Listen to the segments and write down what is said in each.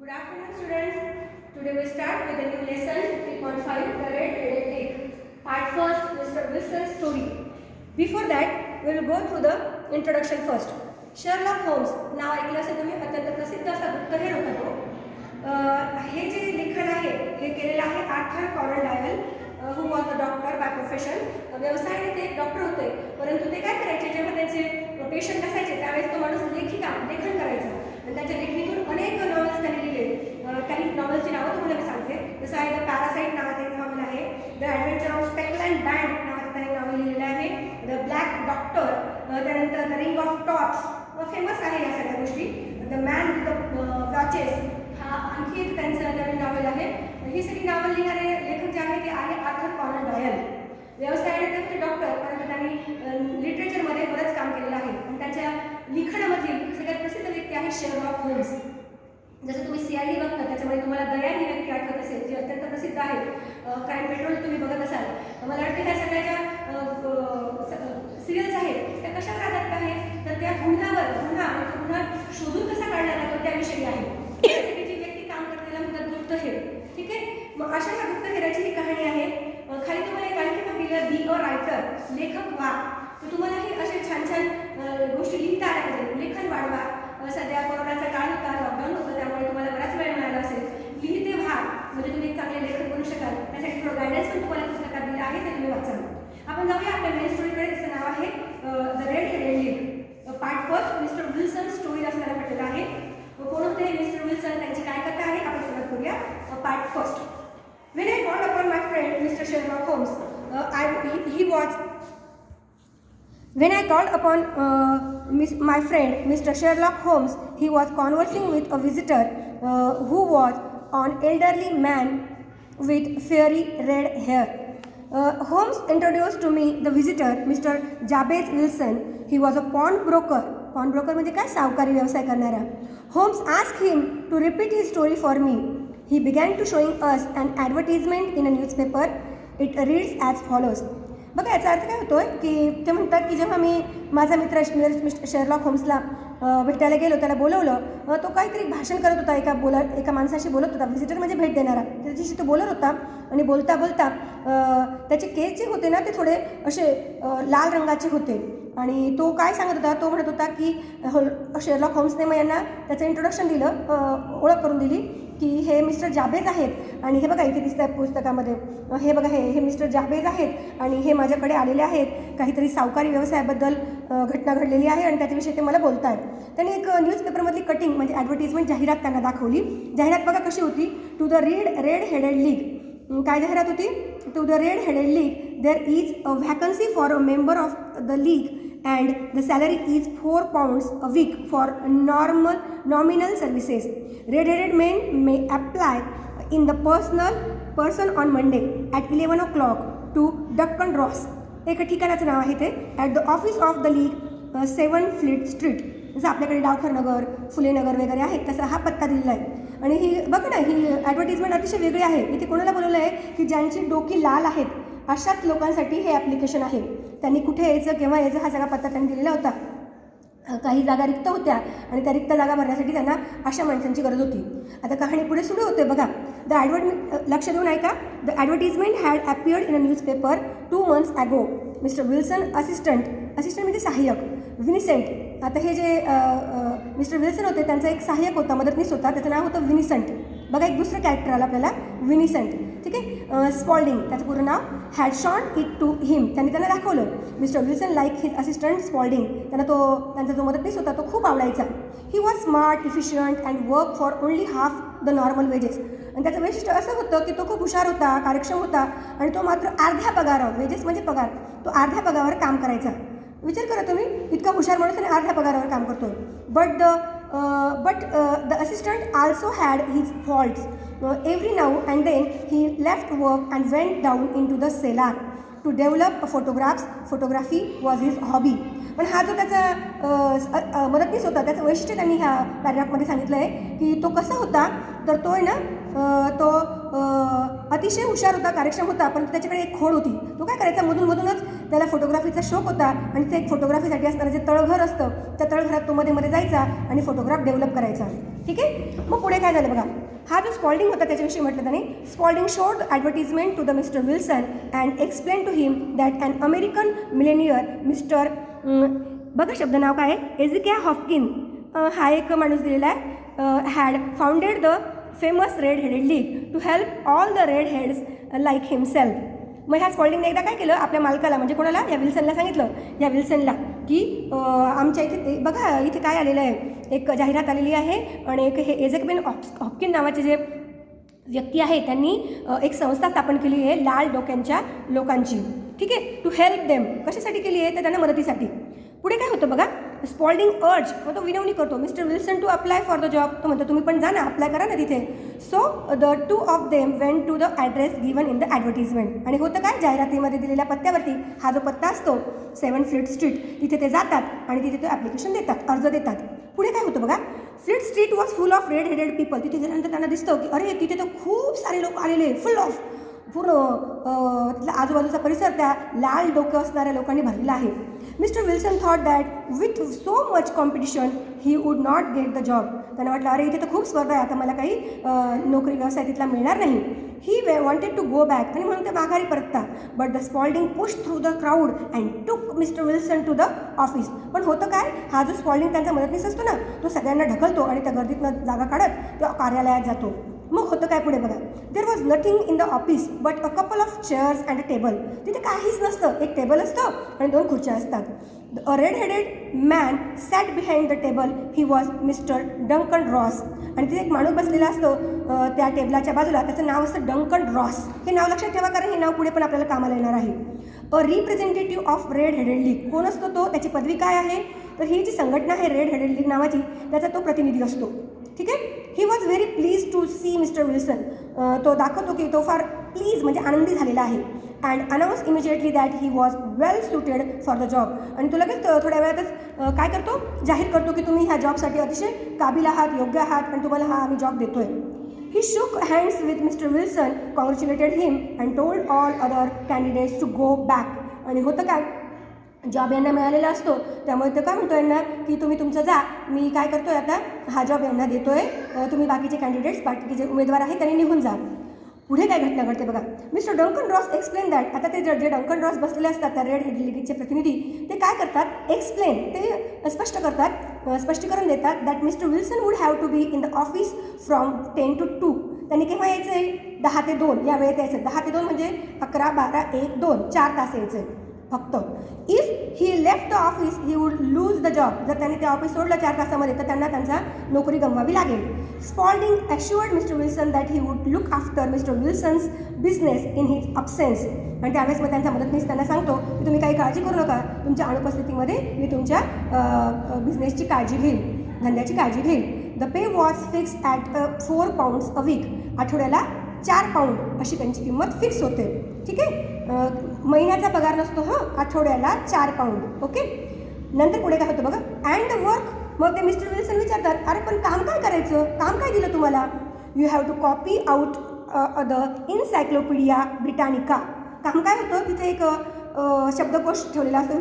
Good afternoon, students. Today we start with a new lesson 3.5 The Red-Headed Pig. Part first, Mr. Wilson's story. Before that, we will go through the introduction first. Sherlock Holmes नाव ऐकलं असेल तुम्ही, अत्यंत प्रसिद्ध असा गुप्तहेर होता तो. हे जे लेखन आहे हे केलेलं आहे Arthur Conan Doyle, who was a doctor by profession. व्यवसायाने ते डॉक्टर होते, परंतु ते काय करायचे, जेव्हा त्यांचे पेशंट असायचे त्यावेळेस तो माणूस लेखन करायचा आणि त्याच्या लेखणीतून अनेक नॉवेल्स त्यांनी लिहिले. काही नॉवेल्सची नावं तुम्हाला मी सांगते. जसं आहे द पॅरासाईट नावाचं एक नॉवेल आहे, द ॲडव्हेंचर ऑफ स्पेकलँड बँड नावाचं त्यांनी नॉवेल लिहिलेलं आहे, द ब्लॅक डॉक्टर, त्यानंतर the ring of tops famous आहे या सगळ्या गोष्टी, the man with the watches हा आणखी एक त्यांचं नवीन नॉवेल आहे. ही सगळी नावं लिहिणारे लेखक जे आहे ते आहे आर्थर कॉनन डॉयल. व्यवसायाने ते होते डॉक्टर, परंतु त्यांनी लिटरेचरमध्ये बरंच काम केलेलं आहे आणि त्यांच्या लिखाणामधील सगळ्यात प्रसिद्ध व्यक्ती आहे शेरलॉक होम्स. जसं तुम्ही CID बघता त्याच्यामध्ये तुम्हाला दया ही व्यक्ती आठवत असेल, जी अत्यंत प्रसिद्ध आहे. क्राईम पेट्रोल तुम्ही बघत असाल. मला वाटतं ह्या सगळ्या ज्या सिरियल्स आहेत त्या कशावर आधारित आहे, तर त्या गुन्हा शोधून कसा काढला जातो त्याविषयी आहे. त्यासाठी जी व्यक्ती काम करते त्याला म्हणतात गुप्तहेर. ठीक आहे, मग अशा ह्या गुप्तहेराची ही कहाणी आहे. खाली तुम्हाला एक आणखी सांगितलं बी अ रायटर, लेखक व्हा. तर तुम्हालाही असे छान छान गोष्टी लिहिता आल्या पाहिजे, लेखन वाढवा. सध्या कोरोनाचा काळ होता, लॉकडाऊन होतं, त्यामुळे तुम्हाला बराच वेळ मिळाला असेल. लिहिते व्हा म्हणजे तुम्ही एक चांगले लेखक बनू शकाल. त्यासाठी थोडं गायडन्स पण तुम्हाला पुस्तकात दिलं आहे, ते तुम्ही वाचा. आपण जाऊया आपल्या मेन स्टोरीकडे, तिचं नाव आहे the red-headed league. Part first, mister Wilson story असं त्याला म्हटलेलं आहे. कोण होते मिस्टर विल्सन, त्यांची काय कथा आहे आपण सुरुवात करूया. Part first. When I called upon my friend Mr. Sherlock Holmes, When I called upon my friend Mr. Sherlock Holmes, he was conversing with a visitor who was an elderly man with fiery red hair. Holmes introduced to me the visitor, Mr. Jabez Wilson. He was a pawnbroker. Pawnbroker म्हणजे काय, सावकारी व्यवसाय करणारा. Holmes asked him to repeat his story for me. He began to showing us an advertisement in a newspaper. It reads as follows. बघा याचा अर्थ काय होतोय की ते म्हणतात की जेव्हा मी माझा मित्र मिस्टर शेरलॉक होम्सला भेटायला गेलो, त्याला बोलवलं, तो काहीतरी भाषण करत होता, एका माणसाशी बोलत होता, व्हिजिटर म्हणजे भेट देणारा. त्याच्याशी तो बोलत होता आणि बोलता बोलता त्याचे केस जे होते ना ते थोडे असे लाल रंगाचे होते आणि तो काय सांगत होता, तो म्हणत होता की शेरलॉक होम्सने मग यांना त्याचं इंट्रोडक्शन दिलं, ओळख करून दिली की हे मिस्टर जाबेज आहेत आणि हे बघा इथे दिसत आहे पुस्तकामध्ये, हे बघा हे मिस्टर जाबेज आहेत आणि हे माझ्याकडे आलेले आहेत, काहीतरी सावकारी व्यवसायाबद्दल घटना घडलेली आहे आणि त्याच्याविषयी ते मला बोलत आहेत. त्यांनी एक न्यूजपेपरमधली कटिंग म्हणजे ॲडव्हर्टिजमेंट जाहिरात त्यांना दाखवली. जाहिरात बघा कशी होती, टू द रेड-हेडेड लीग. काय जाहिरात होती, to the red headed league there is a vacancy for a member of the league and the salary is £4 a week for nominal services. Red-headed men may apply in the person on Monday at 11 o'clock to Duncan Ross. एका ठिकाणाचं नाव आहे ते, at the office of the league 7 fleet street. जसं आपल्याकडे डावखर नगर, फुले नगर वगैरे आहे तसा हा पत्ता दिलेला आहे. आणि ही बघा ना, ही ॲडव्हर्टिजमेंट अतिशय वेगळी आहे. इथे कोणाला बोलवलं आहे की ज्यांची डोकी लाल आहेत अशाच लोकांसाठी हे ॲप्लिकेशन आहे. त्यांनी कुठे यायचं, केव्हा यायचं हा सगळा पत्ता त्यांनी दिलेला होता. काही जागा रिक्त होत्या आणि त्या रिक्त जागा भरण्यासाठी त्यांना अशा माणसांची गरज होती. आता कहाणी पुढे सुरू होते बघा. लक्ष देऊन ऐका. The advertisement had appeared in a newspaper 2 months ago. Mister Wilson assistant म्हणजे सहाय्यक, विनिसेंट. आता हे जे मिस्टर विल्सन होते त्यांचा एक सहाय्यक होता, मदतनीस होता, त्याचं नाव होतं विनिसंट. बघा एक दुसरं कॅरेक्टर आलं आपल्याला, विनिसंट. ठीक आहे, स्पॉल्डिंग त्याचं पूर्ण नाव. Had shown it to him, त्यांना दाखवलं. Mister Wilson like his assistant Spaulding, त्यांचा जो मदतनीस होता तो खूप आवडायचा. He was smart, efficient and work for only half the normal wages. आणि त्याचं वैशिष्ट्य असं होतं की तो खूप हुशार होता, कार्यक्षम होता आणि तो मात्र अर्ध्या पगारावर, वेजेस म्हणजे पगार, तो अर्ध्या पगारावर काम करायचा. विचार करा तुम्ही, इतका हुशार माणूस आणि अर्ध्या पगारावर काम करतो. But the assistant also had his faults. Every now and then he left work and went down in to the cellar to develop photography was his hobby. पण हा जो त्याचा मदतनीस होता त्याचं वैशिष्ट्य त्यांनी ह्या पॅराग्राफमध्ये सांगितलं आहे की तो कसा होता तर तो आहे ना तो अतिशय हुशार होता, कार्यक्षम होता, पण त्याच्याकडे एक खोड होती. तो काय करायचा, मधूनच त्याला फोटोग्राफीचा शौक होता आणि ते एक फोटोग्राफीसाठी असणारं जे तळघर असतं त्या तळघरात तो मध्ये जायचा आणि फोटोग्राफ डेव्हलप करायचा. ठीक आहे. मग पुढे काय झालं बघा. हा जो स्पॉल्डिंग होता त्याच्याविषयी म्हटलं त्याने, Spaulding showed advertisement to the mister Wilson and explain to him that an American millionaire mister बघा शब्द नाव काय आहे, एझिकिया हॉपकिन हा एक माणूस दिलेला आहे, had founded the famous red headed league to help all the red heads like himself. मग ह्या स्पॉल्डिंगने एकदा काय केलं, आपल्या मालकाला म्हणजे कोणाला, या विल्सनला सांगितलं, या विल्सनला की आमच्या इथे बघा इथे काय आलेलं आहे, एक जाहिरात आलेली आहे आणि एक हे एझेकबिन हॉपकिन नावाचे जे व्यक्ती आहे त्यांनी एक संस्था स्थापन केली आहे लाल डोक्यांच्या लोकांची. ठीक आहे. टू हेल्प देम, कशासाठी केली आहे तर त्यांना मदतीसाठी. पुढे काय होतं बघा, स्पॉल्डिंग अर्ज, मग तो विनवणी करतो mister Wilson to apply for the job. तो म्हणतो तुम्ही पण जा ना, अप्लाय करा ना तिथे. So the two of them went to the address given in the advertisement. आणि होतं काय, जाहिरातीमध्ये दिलेल्या पत्त्यावरती, हा जो पत्ता असतो 7 फ्लीट स्ट्रीट, तिथे ते जातात आणि तिथे ते ॲप्लिकेशन देतात, अर्ज देतात. पुढे काय होतं बघा, fleet street was full of red headed people. तिथे गेल्यानंतर त्यांना दिसतं की अरे तिथे तर खूप सारे लोक आलेले, फुल ऑफ, पूर्ण आजूबाजूचा परिसर त्या लाल डोकं असणाऱ्या लोकांनी भरलेला आहे. Mister Wilson thought that with so much competition he would not get the job. त्यांना वाटलं अरे इथे तर खूप स्पर्धा आहे, आता मला काही नोकरी व्यवसाय तिथला मिळणार नाही. He wanted to go back, आणि म्हणून ते माघारी परतता. But the Spaulding push through the crowd and took mister Wilson to the office. पण होतं काय, हा जो स्पॉल्डिंग त्यांचा मदतनीस असतो ना, तो सगळ्यांना ढकलतो आणि त्या गर्दीतनं जागा काढत तो कार्यालयात जातो. मग होतं काय पुढे बघा, there was nothing in the office but a couple of chairs and a table. तिथे काहीच नसतं, एक टेबल असतं आणि 2 खुर्च्या असतात. A red headed man sat behind the table, he was mister Duncan Ross. आणि तिथे एक माणूस बसलेला असतो त्या टेबलाच्या बाजूला, त्याचं नाव असतं डंकन रॉस. हे नाव लक्षात ठेवा कारण हे नाव पुढे पण आपल्याला कामाला येणार आहे. A representative of red headed league. कोण असतो तो, त्याची पदवी काय आहे, तर ही जी संघटना आहे रेड हेडेड लीग नावाची, त्याचा तो प्रतिनिधी असतो. ठीक आहे. He was very please to see mister Wilson. तो दाखवतो की तो फार प्लीज म्हणजे आनंदी झालेला आहे. And announce immediately that he was well suited for the job. आणि तो लगेच थोड्या वेळातच काय करतो, जाहीर करतो की तुम्ही ह्या जॉबसाठी अतिशय काबिल आहात, योग्य आहात आणि तुम्हाला हा आम्ही जॉब देतोय. ही shook hands with Mr. Wilson, congratulated him and told all other candidates to go back. आणि होतं काय, जॉब यांना मिळालेला असतो त्यामुळे तो काय म्हणतो यांना की तुम्ही तुमचं जा, मी काय करतोय आता हा जॉब यांना देतोय, तुम्ही बाकीचे कॅन्डिडेट्स, बाकीचे जे उमेदवार आहेत त्यांनी निघून जा. पुढे काय घटना घडते बघा, mister Duncan Ross explain that. आता ते जे डंकन रॉस बसलेले असतात त्या रेड हेडेड लीगचे प्रतिनिधी, ते काय करतात, एक्सप्लेन, ते स्पष्ट करतात, स्पष्टीकरण देतात that mister Wilson would have to be in the office from 10 to 2. त्यांनी केव्हा यायचं आहे, 10 ते 2 या वेळेत यायचं. 10 ते 2 म्हणजे 11, 12, 1, 2 4 तास यायचं आहे फक्त. If he left the office he would lose the job. जर त्यांनी ते ऑफिस सोडलं 4 तासामध्ये तर त्यांना त्यांचा नोकरी गमवावी लागेल. Spaulding assured mister Wilson that he would look after mister Wilson's business in his absence. आणि त्यावेळेस मग त्यांचा मदतनीस त्यांना सांगतो की तुम्ही काही काळजी करू नका, तुमच्या अनुपस्थितीमध्ये मी तुमच्या बिझनेसची काळजी घेईल, धंद्याची काळजी घेईल. The pay was fix at 4 pounds a week. आठवड्याला 4 पाऊंड अशी त्यांची किंमत फिक्स होते. ठीक आहे. महिन्याचा पगार नसतो, आठवड्याला 4 पाऊंड. ओके. नंतर पुढे काय होतं बघा, अँड द वर्क. मग ते मिस्टर विल्सन विचारतात, अरे पण काम काय करायचं, काम काय दिलं तुम्हाला. You have to copy out the Encyclopaedia Britannica. काम काय होतं, तिथे एक शब्दकोश ठेवलेला असतो,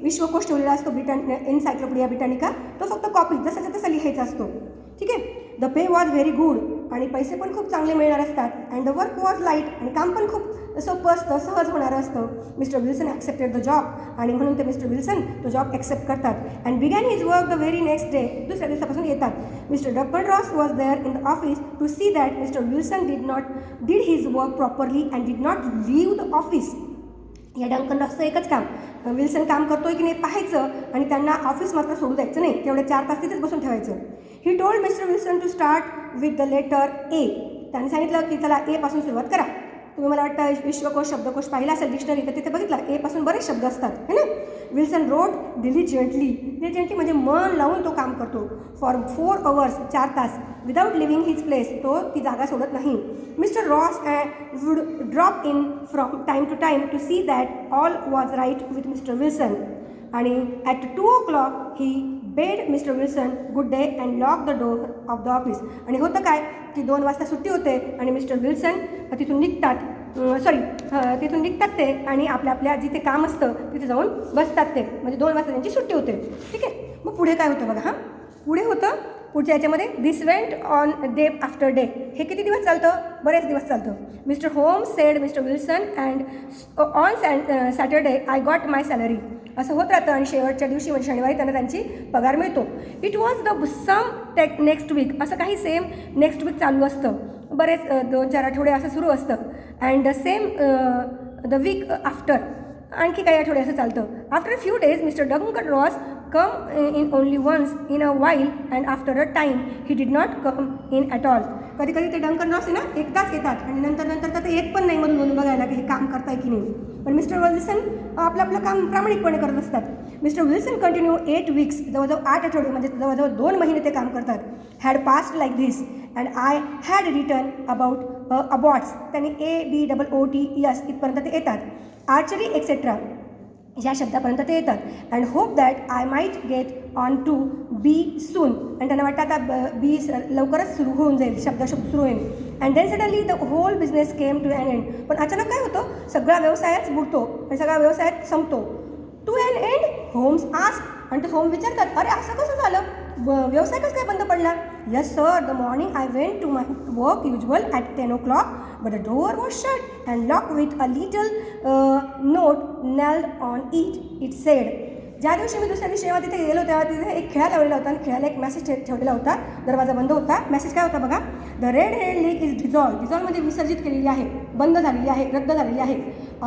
विश्वकोश ठेवलेला असतो इनसायक्लोपीडिया ब्रिटानिका. तो फक्त कॉपी जसाचा तसा लिहायचा असतो. ठीक आहे. The pay was very good. आणि पैसे पण खूप चांगले मिळणार असतात. And the work was light. आणि काम पण खूप सोपं असतं, सहज होणारं असतं. Mister Wilson accepted the job. आणि म्हणून ते मिस्टर विल्सन तो जॉब ॲक्सेप्ट करतात. And began his work the very next day. दुसऱ्या दिवसापासून येतात. Mister Duncan Ross was there in the office to see that mister Wilson did his work properly and did not leave the office. या डंकन रॉसचं एकच काम, Wilson काम करतोय की नाही पाहायचं आणि त्यांना ऑफिस मात्र सोडू द्यायचं नाही, तेवढे 4 तास तिथेच बसून ठेवायचं. He told mister Wilson to start with the letter A. त्यांनी सांगितलं की चला ए पासून सुरुवात करा. तुम्ही मला वाटतं विश्वकोश शब्दकोश पाहिला असेल डिक्शनरी, तर तिथे बघितला ए पासून बरेच शब्द असतात है ना. विल्सन रोड डिलिजंटली म्हणजे मन लावून तो काम करतो. फॉर 4 hours 4 तास विदाउट लिव्हिंग हिज प्लेस. तो ती जागा सोडत नाही. Mister Ross would drop in from time to time to see that all was right with mister Wilson. आणि at 2 o'clock he bade mister Wilson good day and lock the door of the office. आणि होतं काय की 2 वाजता सुट्टी होते आणि mister Wilson तिथून निघतात, तिथून निघतात ते आणि आपल्या जिथे काम असतं तिथे जाऊन बसतात ते, म्हणजे 2 वाजता त्यांची सुट्टी होते. ठीक आहे. मग पुढे काय होतं बघा. पुढे होतं पुढच्या याच्यामध्ये this went on day after day. हे किती दिवस चालतं? बरेच दिवस चालतं. Mister Holmes said mister Wilson and on Saturday I got my salary. असं होत राहतं आणि शेवटच्या दिवशी म्हणजे शनिवारी त्यांना त्यांची पगार मिळतो. It was the same next week. असं काही सेम नेक्स्ट वीक चालू असतं, बरेच 2-4 आठवडे असं सुरू असतं. And same the week after आणखी काही आठवडे असं चालतं. After few days mister Duncan Ross come in only once in a while and after a time he did not come in at all. कधी कधी ते डंकन रॉस आहे ना एकदाच येतात आणि नंतर तर ते येत पण नाही मधून बघायला की हे काम करताय की नाही. पण मिस्टर विल्सन आपलं काम प्रामाणिकपणे करत असतात. मिस्टर विल्सन कंटिन्यू 8 वीक्स, जवळजवळ 8 आठवडे म्हणजे जवळजवळ 2 महिने ते काम करतात. Had passed like this and I had return अबॉट्स. त्यांनी ABOOTS इथपर्यंत ते येतात. आर्चरी एक्सेट्रा ह्या शब्दापर्यंत ते येतात. And hope that I might get on to B soon. आणि त्यांना वाटतं आता बी लवकरच सुरू होऊन जाईल, शब्द सुरू होईल. And then suddenly the whole business came to an end. पण अचानक काय होतं, सगळा व्यवसायच बुडतो आणि सगळा व्यवसाय संपतो. To an end Holmes ask. आणि ते होम विचारतात, अरे असं कसं झालं, व्यवसाय कसं काय बंद पडला? Yes sir, the morning I went to my work usual at 10 o'clock but the door was shut and locked with a little note nailed on it. It said. ज्या दिवशी मी दुसऱ्या दिवशी जेव्हा तिथे गेलो तेव्हा तिथे एक खेळा लावलेला होता आणि खेळाला एक मेसेज ठेवलेला होता. दरवाजा बंद होता. मेसेज काय होता बघा, the red head league is dissolve. डिझॉल्वमध्ये विसर्जित केलेली आहे, बंद झालेली आहे, रद्द झालेली आहे.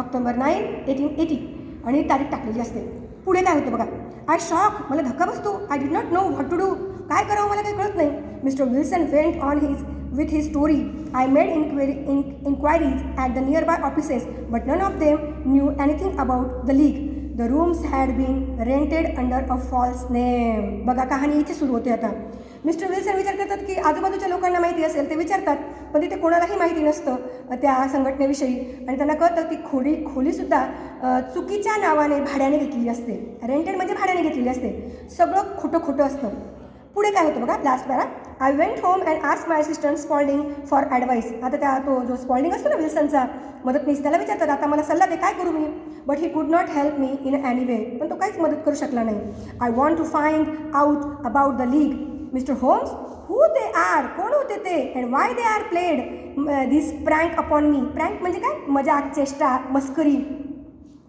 October 9, 1880 आणि तारीख टाकलेली असते. पुढे काय होतं बघा, आय शॉक. मला धक्का बसतो. I did not know what to do. काय करावं मला काही कळत नाही. Mister Wilson went on with his story. I made inquiries at the nearby offices, but none of them knew anything about the league. The rooms had been rented under a false name. बघा कहाणी इथे सुरू होते आता. Mister Wilson विचार करतात की आजूबाजूच्या लोकांना माहिती असेल ते विचारतात, पण तिथे कोणालाही माहिती नसतं त्या संघटनेविषयी. आणि त्यांना कळतं की खोलीसुद्धा चुकीच्या नावाने भाड्याने घेतलेली असते. रेंटेड म्हणजे भाड्याने घेतलेली असते. सगळं खोटं असतं. पुढे काय होतं बघा, last para. I went home and ask my assistant Spaulding for advice. आता तो जो स्पॉल्डिंग असतो ना विल्सनचा मदतनीस, त्याला विचारतात आता मला सल्ला दे, काय करू मी. But he could not help me in any way. पण तो काहीच मदत करू शकला नाही. I want to find out about the league. Mister Holmes, who they are, कोण होते ते, and why they are played this prank upon me. Prank म्हणजे काय, मजाक, चेष्टा, मस्करी.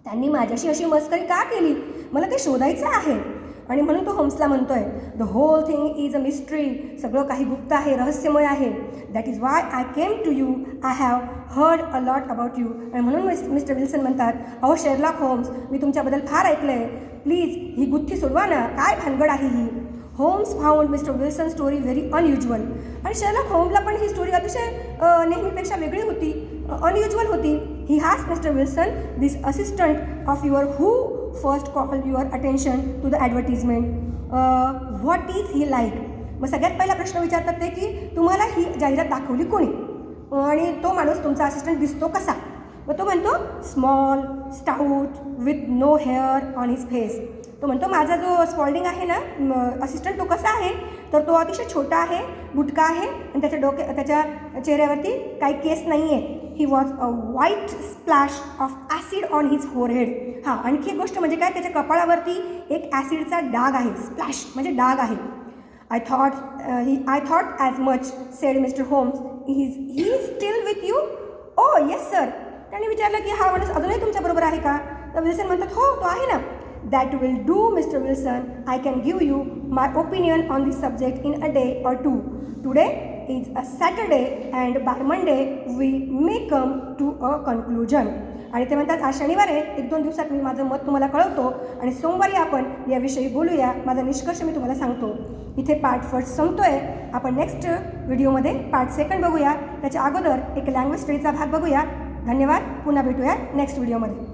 त्यांनी माझ्याशी अशी मस्करी का केली, मला ते शोधायचं आहे. आणि म्हणून तो होम्सला म्हणतोय, the whole thing is a mystery. सगळं काही गुप्त आहे, रहस्यमय आहे. That is why I came to you. I have heard a lot about you. आणि म्हणून मिस्टर विल्सन म्हणतात, अहो शेरलॉक होम्स, मी तुमच्याबद्दल फार ऐकलं आहे, प्लीज ही गुत्थी सोडवा ना, काय भानगड आहे ही. Holmes found mister Wilson story very unusual. आणि शेरलॉक होम्सला पण ही स्टोरी अतिशय नेहमीपेक्षा वेगळी होती, अनयुज्युअल होती. He has mister Wilson this assistant of your who first call your attention to the advertisement. What is he like. मग सगळ्यात पहिला प्रश्न विचारतात ते की तुम्हाला ही जाहिरात दाखवली कोणी, आणि तो माणूस तुमचा असिस्टंट दिसतो कसा. मग तो म्हणतो small, stout, with no hair on his face. तो म्हणतो माझा जो स्पॉल्डिंग आहे ना असिस्टंट, तो कसा आहे तर तो अतिशय छोटा आहे, बुटका आहे आणि त्याच्या चेहऱ्यावरती काही केस नाही आहे. He was a white splash of acid on his forehead. हां, आणखी एक गोष्ट म्हणजे काय, त्याच्या कपाळावरती एक ॲसिडचा डाग आहे. स्प्लॅश म्हणजे डाग आहे. I thought as much said mister Holmes. He is still with you. Oh yes sir. त्याने विचारलं की हा माणूस अजूनही तुमच्याबरोबर आहे का. तर विल्सन म्हणतात, हो तो आहे ना. That will do, Mr. Wilson. I can give you my opinion on this subject in a day or two. Today is a Saturday and by Monday we may come to a conclusion. आणि ते म्हणतात आज शनिवार आहे, 1-2 दिवसात मी माझं मत तुम्हाला कळवतो आणि सोमवारी आपण याविषयी बोलूया. माझा निष्कर्ष मी तुम्हाला सांगतो. इथे पार्ट फर्स्ट संपतोय. आपण नेक्स्ट व्हिडिओमध्ये पार्ट सेकंड बघूया. त्याच्या अगोदर एक लँग्वेज स्टडीचा भाग बघूया. धन्यवाद. पुन्हा भेटूया नेक्स्ट व्हिडिओमध्ये.